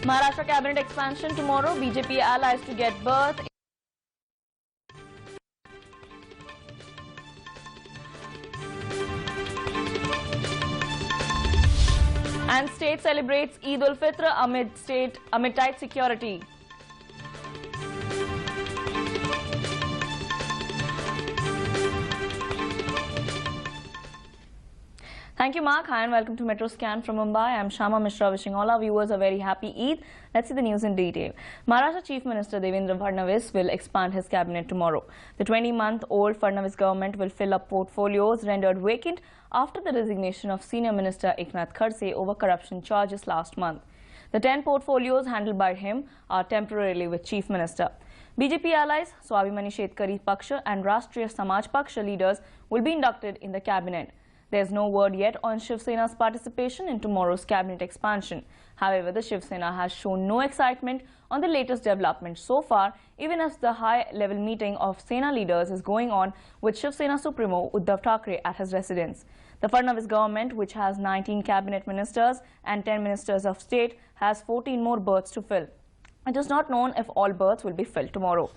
Maharashtra cabinet expansion tomorrow. BJP allies to get birth. And state celebrates Eid ul-Fitr amid tight security. Thank you, Mark. Hi and welcome to Metro Scan from Mumbai. I'm Shama Mishra, wishing all our viewers a very happy Eid. Let's see the news in detail. Maharashtra Chief Minister Devendra Fadnavis will expand his cabinet tomorrow. The 20-month-old Fadnavis government will fill up portfolios rendered vacant after the resignation of Senior Minister Eknath Khadse over corruption charges last month. The 10 portfolios handled by him are temporarily with Chief Minister. BJP allies, Swabhimani Shetkari Paksha and Rashtriya Samaj Paksha leaders will be inducted in the cabinet. There's no word yet on Shiv Sena's participation in tomorrow's cabinet expansion. However, the Shiv Sena has shown no excitement on the latest developments so far, even as the high-level meeting of Sena leaders is going on with Shiv Sena Supremo Uddhav Thackeray at his residence. The Fadnavis government, which has 19 cabinet ministers and 10 ministers of state, has 14 more berths to fill. It is not known if all berths will be filled tomorrow.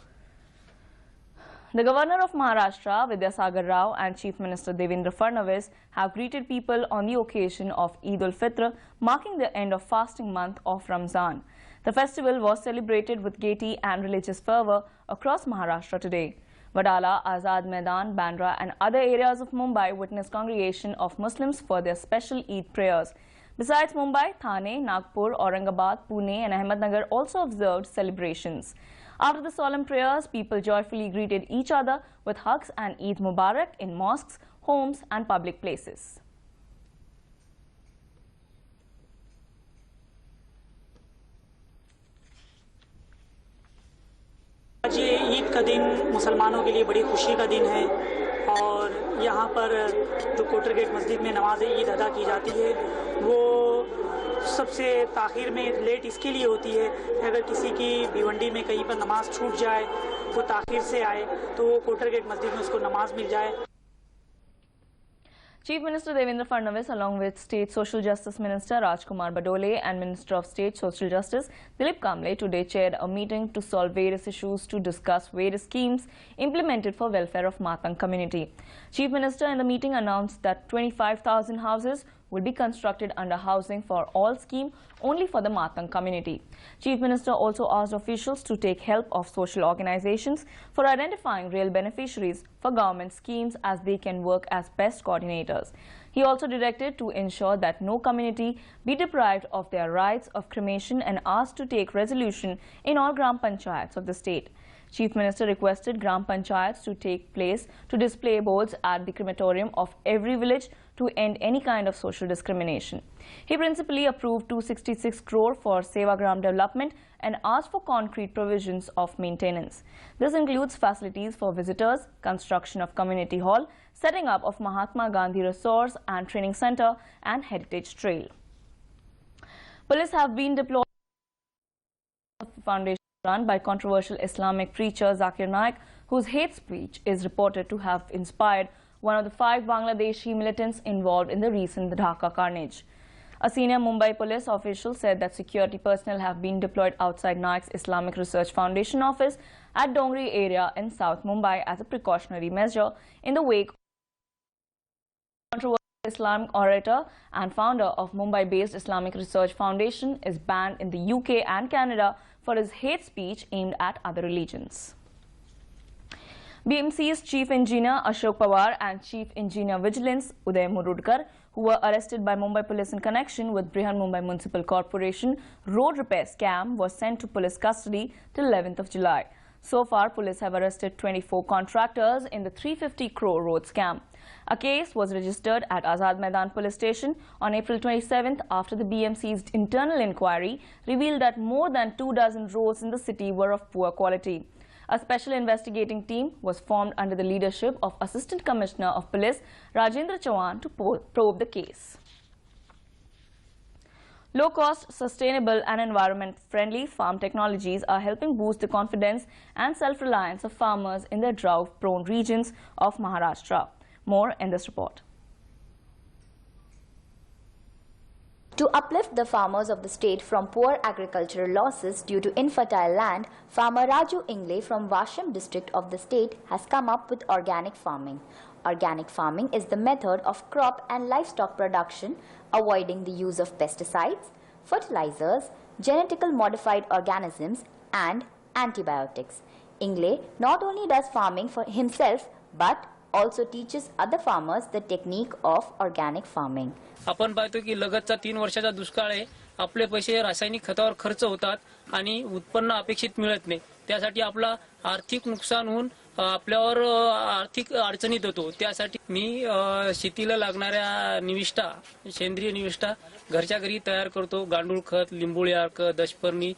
The Governor of Maharashtra, Vidyasagar Rao, and Chief Minister Devendra Fadnavis have greeted people on the occasion of Eid ul-Fitr, marking the end of fasting month of Ramzan. The festival was celebrated with gaiety and religious fervour across Maharashtra today. Wadala, Azad Maidan, Bandra and other areas of Mumbai witnessed congregation of Muslims for their special Eid prayers. Besides Mumbai, Thane, Nagpur, Aurangabad, Pune and Ahmednagar also observed celebrations. After the solemn prayers, people joyfully greeted each other with hugs and Eid Mubarak in mosques, homes and public places. आज ये ईद का दिन मुसलमानों के लिए बड़ी खुशी का दिन है और यहाँ पर जो कोटर गेट मस्जिद में नमाज ईद अदा की जाती है वो सबसे ताखिर में लेट इसके लिए होती है कि अगर किसी की भिवंडी में कहीं पर नमाज छूट जाए, वो ताखिर से आए तो वो कोटर गेट मस्जिद में उसको नमाज मिल जाए। Chief Minister Devendra Fadnavis, along with State Social Justice Minister Rajkumar Badole and Minister of State Social Justice Dilip Kamble, today chaired a meeting to solve various issues to discuss various schemes implemented for welfare of Matang community. Chief Minister in the meeting announced that 25,000 houses will be constructed under Housing for All scheme only for the Matang community. Chief Minister also asked officials to take help of social organizations for identifying real beneficiaries for government schemes as they can work as best coordinators. He also directed to ensure that no community be deprived of their rights of cremation and asked to take resolution in all Gram Panchayats of the state. Chief Minister requested Gram Panchayats to take place to display boards at the crematorium of every village to end any kind of social discrimination. He principally approved 266 crore for Sevagram development and asked for concrete provisions of maintenance. This includes facilities for visitors, construction of community hall, setting up of Mahatma Gandhi Resource and Training Center and Heritage Trail. Police have been deployed foundation run by controversial Islamic preacher Zakir Naik, whose hate speech is reported to have inspired one of the 5 Bangladeshi militants involved in the recent Dhaka carnage. A senior Mumbai police official said that security personnel have been deployed outside Naik's Islamic Research Foundation office at Dongri area in South Mumbai as a precautionary measure in the wake of controversial Islamic orator and founder of Mumbai-based Islamic Research Foundation is banned in the UK and Canada for his hate speech aimed at other religions. BMC's Chief Engineer Ashok Pawar and Chief Engineer Vigilance Uday Murudkar, who were arrested by Mumbai police in connection with Brihan Mumbai Municipal Corporation road repair scam, was sent to police custody till 11th of July. So far, police have arrested 24 contractors in the 350 crore road scam. A case was registered at Azad Maidan police station on April 27th after the BMC's internal inquiry revealed that more than 24 roads in the city were of poor quality. A special investigating team was formed under the leadership of Assistant Commissioner of Police Rajendra Chauhan to probe the case. Low-cost, sustainable and environment-friendly farm technologies are helping boost the confidence and self-reliance of farmers in the drought-prone regions of Maharashtra. More in this report. To uplift the farmers of the state from poor agricultural losses due to infertile land, farmer Raju Ingle from Vasham district of the state has come up with organic farming. Organic farming is the method of crop and livestock production, avoiding the use of pesticides, fertilizers, genetically modified organisms, and antibiotics. Ingle not only does farming for himself but also teaches other farmers the technique of organic farming. आपण पाहतो की लगतचा 3 वर्षाचा दुष्काळ आहे. आपले पैसे रासायनिक खतावर खर्च होतात आणि उत्पन्न अपेक्षित मिळत नाही. त्यासाठी आपला आर्थिक नुकसान होऊन आपल्यावर आर्थिक अडचणीत येतो. त्यासाठी मी शेतीला लागणाऱ्या निविष्ठा, सेंद्रिय निविष्ठा घरच्या घरी तयार करतो. गांडूळ खत, लिंबोळी अर्क, दशपर्णी,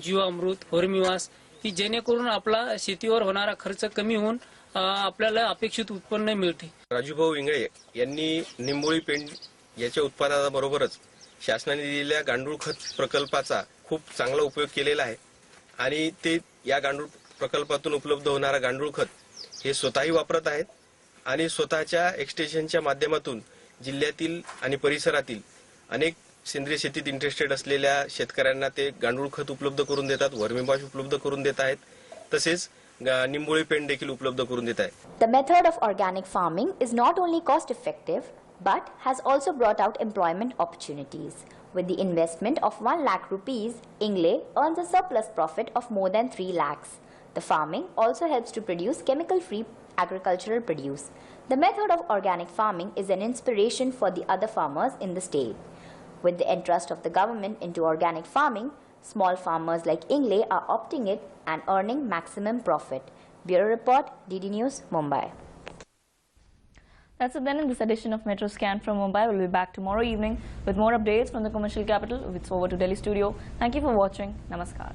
जीवामृत, होर्मिवास ही जेणेकरून आपला शेतीवर होणारा खर्च कमी होऊन आपल्याला अपेक्षित उत्पन्न मिळते. राजूभाऊ इंगळे यांनी निंबोळी पेंड याच्या उत्पादनाबरोबरच शासनाने दिलेल्या गांडूळ खत प्रकल्पाचा खूप चांगला उपयोग केलेला आहे आणि ते या गांडूळ प्रकल्पातून उपलब्ध होणारा गांडूळ खत हे स्वतःही वापरत आहेत आणि स्वतःच्या एक्सटेन्शनच्या माध्यमातून जिल्ह्यातील आणि परिसरातील अनेक सेंद्रिय शेतीत इंटरेस्टेड असलेल्या शेतकऱ्यांना ते गांडूळ खत उपलब्ध करून देतात, वर्मीवॉश उपलब्ध करून देत आहेत, तसेच निंबोळी पेंड देखील उपलब्ध करून देत आहेत. The method of organic farming is not only cost effective but has also brought out employment opportunities. With the investment of 1 lakh rupees, Ingle earns a surplus profit of more than 3 lakhs. The farming also helps to produce chemical-free agricultural produce. The method of organic farming is an inspiration for the other farmers in the state. With the interest of the government into organic farming, small farmers like Ingle are opting it and earning maximum profit. Bureau Report, DD News, Mumbai. That's it then in this edition of Metro Scan from Mumbai. We'll be back tomorrow evening with more updates from the commercial capital. It's over to Delhi studio. Thank you for watching. Namaskar.